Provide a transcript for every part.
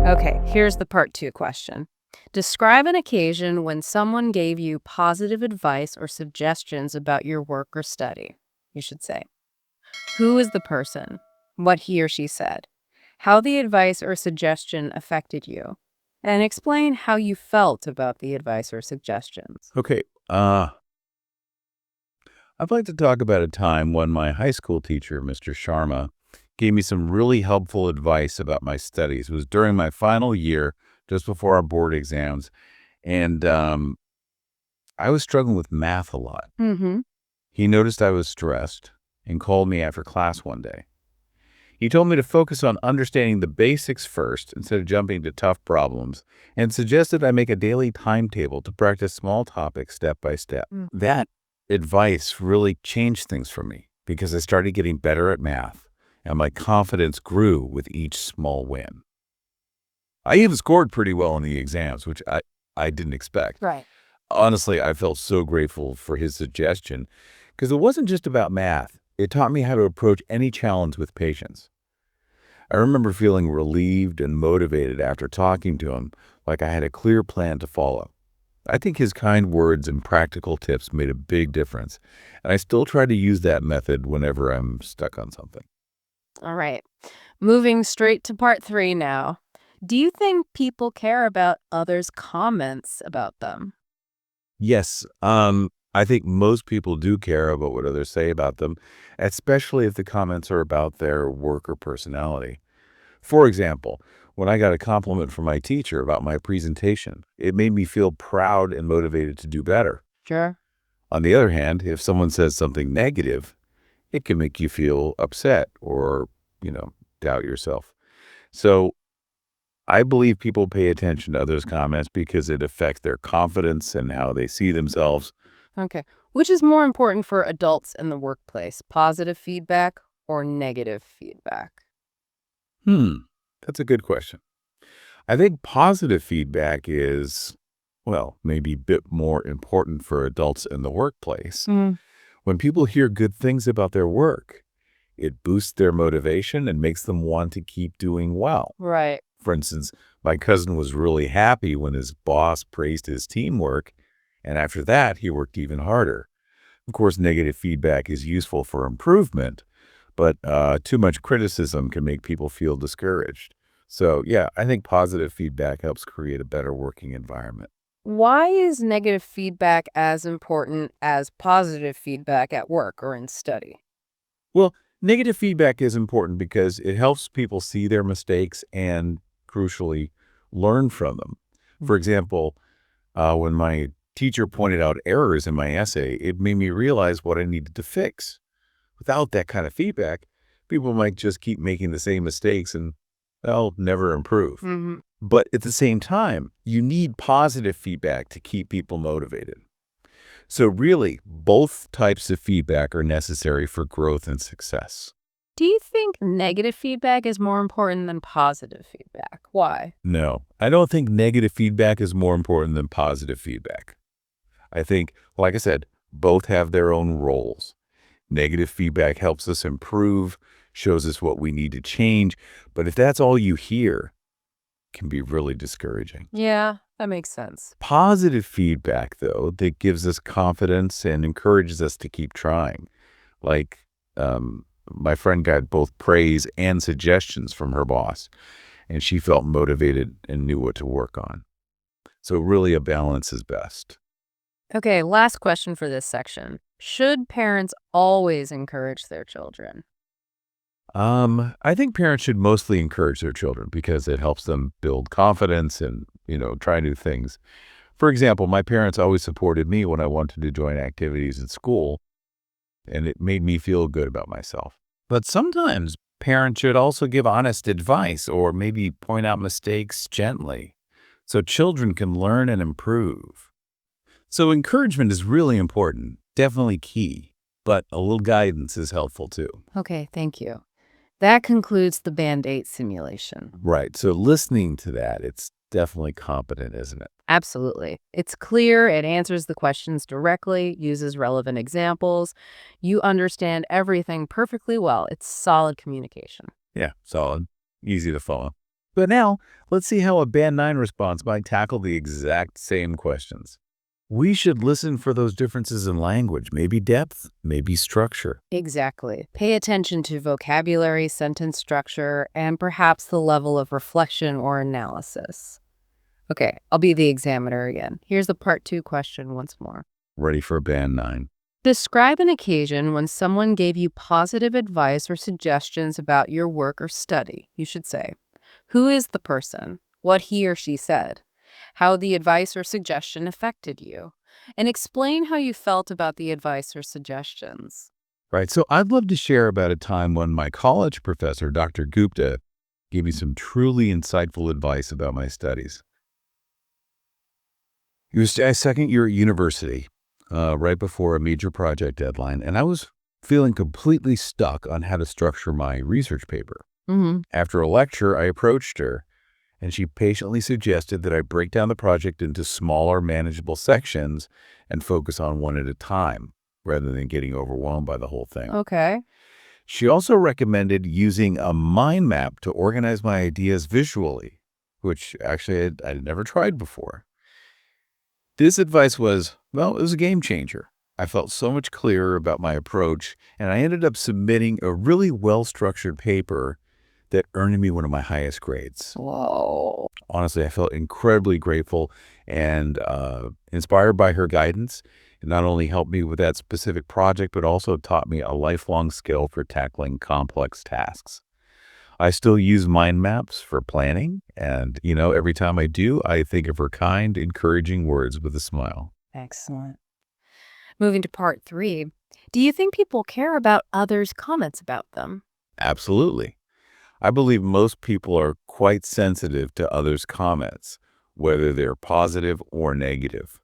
Okay, here's the part 2 question. Describe an occasion when someone gave you positive advice or suggestions about your work or study. You should say, who is the person? What he or she said? How the advice or suggestion affected you? And explain how you felt about the advice or suggestions. Okay, I'd like to talk about a time when my high school teacher, Mr. Sharma, gave me some really helpful advice about my studies. It was during my final year, just before our board exams, and I was struggling with math a lot. Mm-hmm. He noticed I was stressed and called me after class one day. He told me to focus on understanding the basics first instead of jumping to tough problems, and suggested I make a daily timetable to practice small topics step by step. That advice really changed things for me because I started getting better at math, and my confidence grew with each small win. I even scored pretty well in the exams, which I didn't expect. Right. Honestly, I felt so grateful for his suggestion because it wasn't just about math. It taught me how to approach any challenge with patience. I remember feeling relieved and motivated after talking to him, like I had a clear plan to follow. I think his kind words and practical tips made a big difference, and I still try to use that method whenever I'm stuck on something. All right. Moving straight to part 3 now. Do you think people care about others' comments about them? Yes, I think most people do care about what others say about them, especially if the comments are about their work or personality. For example, when I got a compliment from my teacher about my presentation, it made me feel proud and motivated to do better. Sure. On the other hand, if someone says something negative, it can make you feel upset or, doubt yourself. So I believe people pay attention to others' comments because it affects their confidence and how they see themselves. Okay. Which is more important for adults in the workplace, positive feedback or negative feedback? Hmm, that's a good question. I think positive feedback is, well, maybe a bit more important for adults in the workplace. Mm, When people hear good things about their work, it boosts their motivation and makes them want to keep doing well. right. For instance, my cousin was really happy when his boss praised his teamwork, and after that, he worked even harder. Of course, negative feedback is useful for improvement, but too much criticism can make people feel discouraged. So, yeah, I think positive feedback helps create a better working environment. Why is negative feedback as important as positive feedback at work or in study? Well, negative feedback is important because it helps people see their mistakes and, crucially, learn from them. For example, when my teacher pointed out errors in my essay, it made me realize what I needed to fix. Without that kind of feedback, people might just keep making the same mistakes and they'll never improve. Mm-hmm. But at the same time, you need positive feedback to keep people motivated. So really, both types of feedback are necessary for growth and success. Do you think negative feedback is more important than positive feedback? Why? No, I don't think negative feedback is more important than positive feedback. I think, like I said, both have their own roles. Negative feedback helps us improve, shows us what we need to change. But if that's all you hear, it can be really discouraging. Yeah, that makes sense. Positive feedback, though, that gives us confidence and encourages us to keep trying. Like my friend got both praise and suggestions from her boss, and she felt motivated and knew what to work on. So really a balance is best. Okay, last question for this section. Should parents always encourage their children? I think parents should mostly encourage their children because it helps them build confidence and, try new things. For example, my parents always supported me when I wanted to join activities in school, and it made me feel good about myself. But sometimes parents should also give honest advice or maybe point out mistakes gently so children can learn and improve. So encouragement is really important, definitely key, but a little guidance is helpful too. Okay, thank you. That concludes the Band-Aid simulation. Right. So listening to that, it's definitely competent, isn't it? Absolutely. It's clear, it answers the questions directly, uses relevant examples. You understand everything perfectly well. It's solid communication. Yeah, solid. Easy to follow. But now, let's see how a Band 9 response might tackle the exact same questions. We should listen for those differences in language, maybe depth, maybe structure. Exactly. Pay attention to vocabulary, sentence structure, and perhaps the level of reflection or analysis. Okay, I'll be the examiner again. Here's the part 2 question once more. Ready for a Band 9. Describe an occasion when someone gave you positive advice or suggestions about your work or study. You should say, who is the person? What he or she said? How the advice or suggestion affected you? And explain how you felt about the advice or suggestions. Right, so I'd love to share about a time when my college professor, Dr. Gupta, gave me some truly insightful advice about my studies. It was my second year at university, right before a major project deadline, and I was feeling completely stuck on how to structure my research paper. Mm-hmm. After a lecture, I approached her, and she patiently suggested that I break down the project into smaller, manageable sections and focus on one at a time, rather than getting overwhelmed by the whole thing. Okay. She also recommended using a mind map to organize my ideas visually, which actually I'd never tried before. This advice it was a game changer. I felt so much clearer about my approach, and I ended up submitting a really well-structured paper that earned me one of my highest grades. Whoa. Honestly, I felt incredibly grateful and inspired by her guidance. It not only helped me with that specific project, but also taught me a lifelong skill for tackling complex tasks. I still use mind maps for planning, and, every time I do, I think of her kind, encouraging words with a smile. Excellent. Moving to part 3. Do you think people care about others' comments about them? Absolutely. I believe most people are quite sensitive to others' comments, whether they're positive or negative.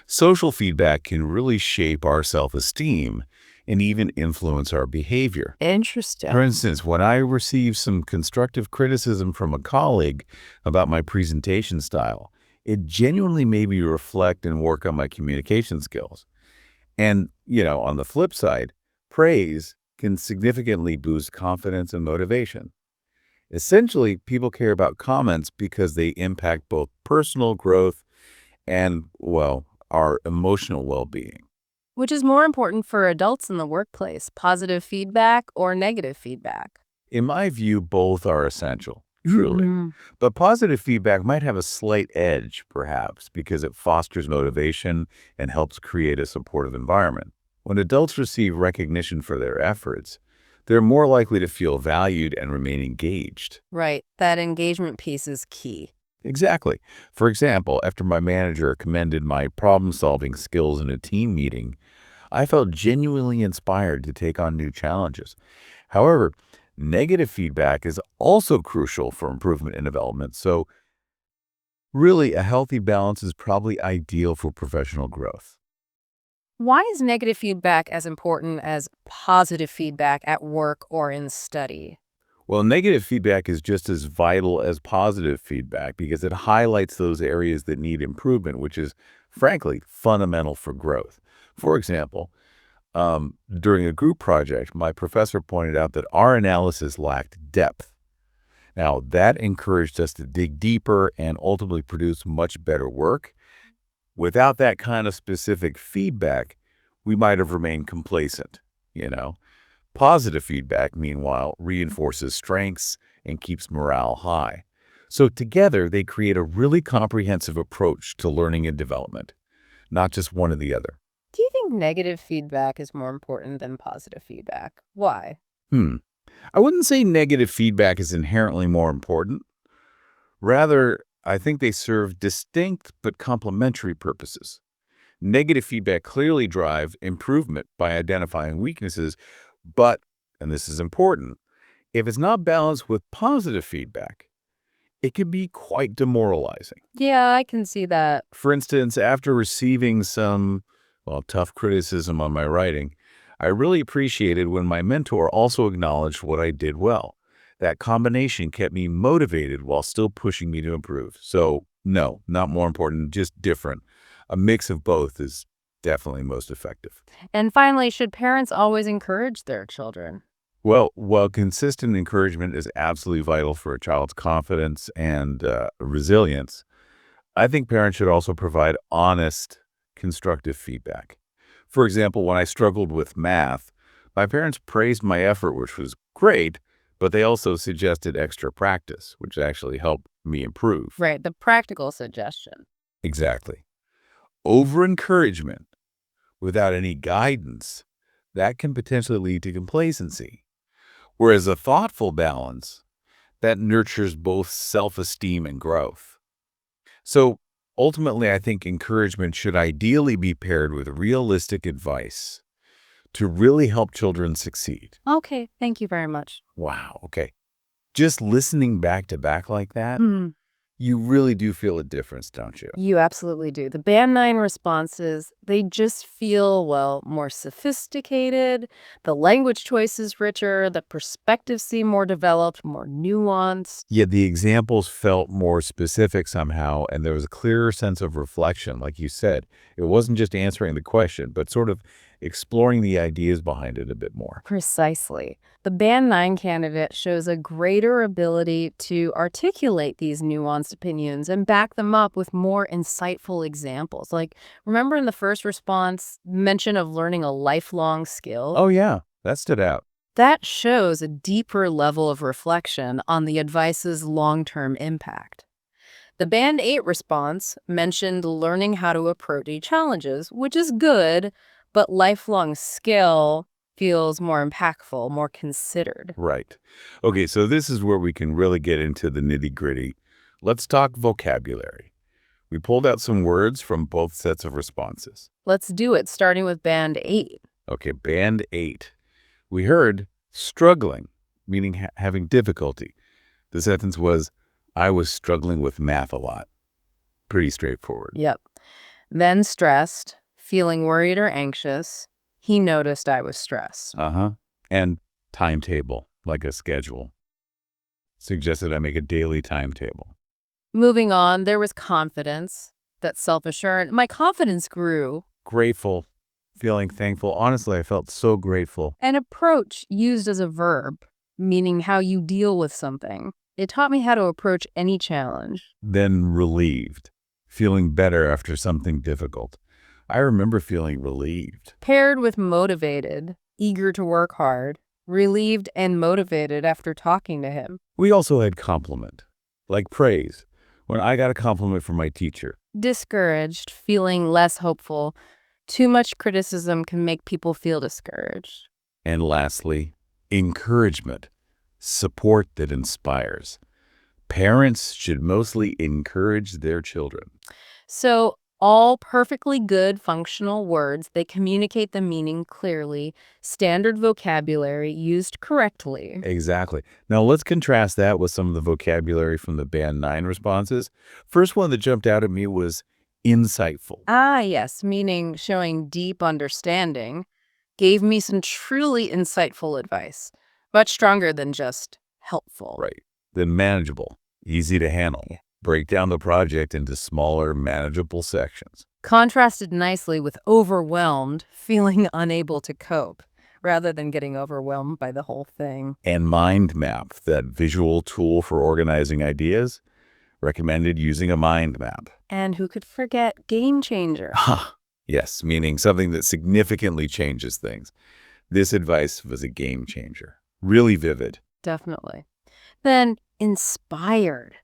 Social feedback can really shape our self-esteem and even influence our behavior. For Interesting. instance, when I received some constructive criticism from a colleague about my presentation style, it genuinely made me reflect and work on my communication skills. And, on the flip side, praise can significantly boost confidence and motivation. Essentially, people care about comments because they impact both personal growth and, our emotional well-being. Which is more important for adults in the workplace, positive feedback or negative feedback? In my view, both are essential, truly. Mhm. But positive feedback might have a slight edge, perhaps, because it fosters motivation and helps create a supportive environment. When adults receive recognition for their efforts, they're more likely to feel valued and remain engaged. Right. That engagement piece is key. Exactly. For example, after my manager commended my problem-solving skills in a team meeting, I felt genuinely inspired to take on new challenges. However, negative feedback is also crucial for improvement and development, so really a healthy balance is probably ideal for professional growth. Why is negative feedback as important as positive feedback at work or in study? Well, negative feedback is just as vital as positive feedback because it highlights those areas that need improvement, which is, frankly, fundamental for growth. For example, during a group project, my professor pointed out that our analysis lacked depth. Now, that encouraged us to dig deeper and ultimately produce much better work. Without that kind of specific feedback, we might have remained complacent, you know? Positive feedback, meanwhile, reinforces strengths and keeps morale high. So together, they create a really comprehensive approach to learning and development, not just one or the other. Do you think negative feedback is more important than positive feedback? Why? Hmm. I wouldn't say negative feedback is inherently more important. Rather, I think they serve distinct but complementary purposes. Negative feedback clearly drives improvement by identifying weaknesses, but, and this is important, if it's not balanced with positive feedback, it can be quite demoralizing. Yeah, I can see that. For instance, after receiving some, tough criticism on my writing, I really appreciated when my mentor also acknowledged what I did well. That combination kept me motivated while still pushing me to improve. So, no, not more important, just different. A mix of both is definitely most effective. And finally, should parents always encourage their children? Well, while consistent encouragement is absolutely vital for a child's confidence and resilience, I think parents should also provide honest, constructive feedback. For example, when I struggled with math, my parents praised my effort, which was great, but they also suggested extra practice, which actually helped me improve. Right, the practical suggestion. Exactly. Over encouragement without any guidance, that can potentially lead to complacency. Whereas a thoughtful balance, that nurtures both self-esteem and growth. So ultimately, I think encouragement should ideally be paired with realistic advice to really help children succeed. Okay, thank you very much. Wow, okay. Just listening back to back like that, Hmm. you really do feel a difference, don't you? You absolutely do. The Band 9 responses, they just feel, well, more sophisticated. The language choice is richer. The perspectives seem more developed, more nuanced. Yet the examples felt more specific somehow, and there was a clearer sense of reflection, like you said. It wasn't just answering the question, but sort of exploring the ideas behind it a bit more. Precisely. The Band 9 candidate shows a greater ability to articulate these nuanced opinions and back them up with more insightful examples. Like, remember in the first response, mention of learning a lifelong skill? Oh, yeah, that stood out. That shows a deeper level of reflection on the advice's long-term impact. The Band 8 response mentioned learning how to approach challenges, which is good, but lifelong skill feels more impactful, more considered. Right. Okay, so this is where we can really get into the nitty-gritty. Let's talk vocabulary. We pulled out some words from both sets of responses. Let's do it, starting with Band 8. Okay, band 8. We heard struggling, meaning having difficulty. The sentence was, I was struggling with math a lot. Pretty straightforward. Yep. Then stressed, feeling worried or anxious. He noticed I was stressed. Uh-huh. And timetable, like a schedule. Suggested I make a daily timetable. Moving on, there was confidence, that self-assurance. My confidence grew. Grateful, feeling thankful. Honestly, I felt so grateful. An approach used as a verb, meaning how you deal with something. It taught me how to approach any challenge. Then relieved, feeling better after something difficult. I remember feeling relieved. Paired with motivated, eager to work hard, relieved and motivated after talking to him. We also had compliment, like praise, when I got a compliment from my teacher. Discouraged, feeling less hopeful. Too much criticism can make people feel discouraged. And lastly, encouragement, support that inspires. Parents should mostly encourage their children. So, all perfectly good functional words, they communicate the meaning clearly, standard vocabulary used correctly. Exactly. Now let's contrast that with some of the vocabulary from the Band 9 responses. First one that jumped out at me was insightful. Ah, yes, meaning showing deep understanding, gave me some truly insightful advice, much stronger than just helpful. Right. Then manageable, easy to handle. Yeah. Break down the project into smaller, manageable sections. Contrasted nicely with overwhelmed, feeling unable to cope, rather than getting overwhelmed by the whole thing. And mind map, that visual tool for organizing ideas, recommended using a mind map. And who could forget game changer? Yes, meaning something that significantly changes things. This advice was a game changer. Really vivid. Definitely. Then inspired,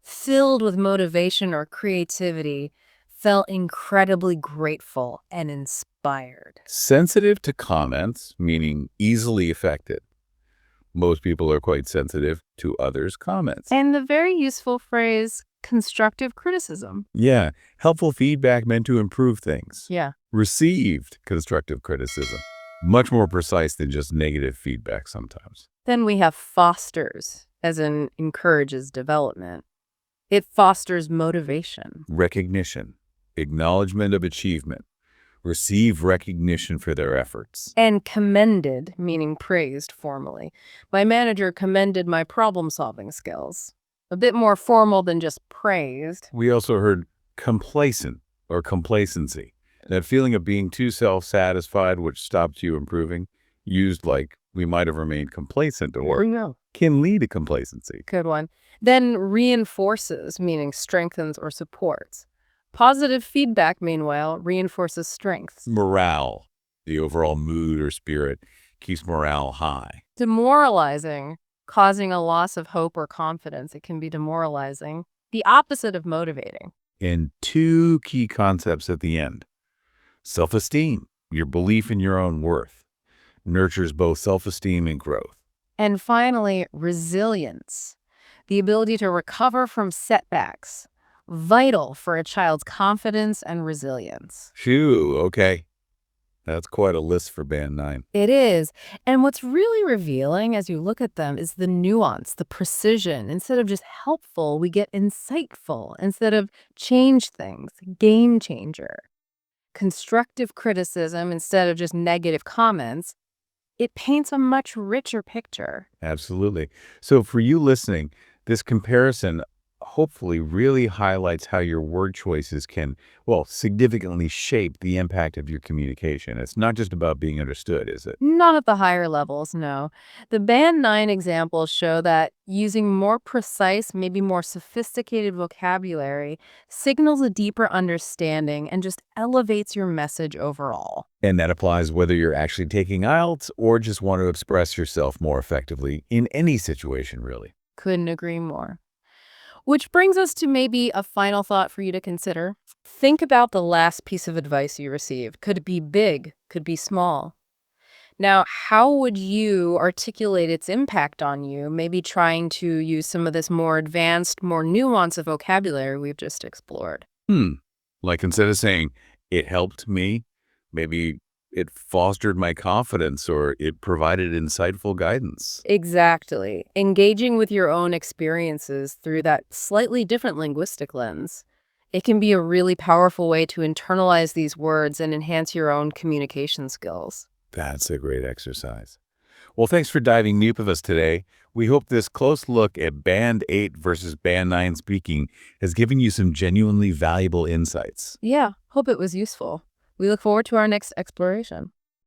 filled with motivation or creativity, felt incredibly grateful and inspired. Sensitive to comments, meaning easily affected. Most people are quite sensitive to others' comments. And the very useful phrase, constructive criticism. Yeah, helpful feedback meant to improve things. Yeah. Received constructive criticism. Much more precise than just negative feedback sometimes. Then we have fosters, as in encourages development. It fosters motivation. Recognition, acknowledgement of achievement, receive recognition for their efforts. And commended, meaning praised formally. My manager commended my problem-solving skills. A bit more formal than just praised. We also heard complacent or complacency, that feeling of being too self-satisfied which stops you improving, used like we might have remained complacent or No. can lead to complacency. Good one. Then reinforces, meaning strengthens or supports. Positive feedback, meanwhile, reinforces strengths. Morale, the overall mood or spirit, keeps morale high. Demoralizing, causing a loss of hope or confidence. It can be demoralizing. The opposite of motivating. And two key concepts at the end. Self-esteem, your belief in your own worth, nurtures both self-esteem and growth. And finally, resilience, the ability to recover from setbacks, vital for a child's confidence and resilience. Phew, okay. That's quite a list for Band 9. It is. And what's really revealing as you look at them is the nuance, the precision. Instead of just helpful, we get insightful. Instead of change things, game changer. Constructive criticism instead of just negative comments. It paints a much richer picture. Absolutely. So for you listening, this comparison hopefully really highlights how your word choices can, well, significantly shape the impact of your communication. It's not just about being understood, is it? Not at the higher levels, no. The Band 9 examples show that using more precise, maybe more sophisticated vocabulary signals a deeper understanding and just elevates your message overall. And that applies whether you're actually taking IELTS or just want to express yourself more effectively in any situation, really. Couldn't agree more. Which brings us to maybe a final thought for you to consider. Think about the last piece of advice you received. Could it be big? Could be small? Now, how would you articulate its impact on you? Maybe trying to use some of this more advanced, more nuanced vocabulary we've just explored. Like instead of saying, it helped me, maybe it fostered my confidence or it provided insightful guidance. Exactly. Engaging with your own experiences through that slightly different linguistic lens. It can be a really powerful way to internalize these words and enhance your own communication skills. That's a great exercise. Well, thanks for diving deep with us today. We hope this close look at Band 8 versus Band 9 speaking has given you some genuinely valuable insights. Yeah, hope it was useful. We look forward to our next exploration.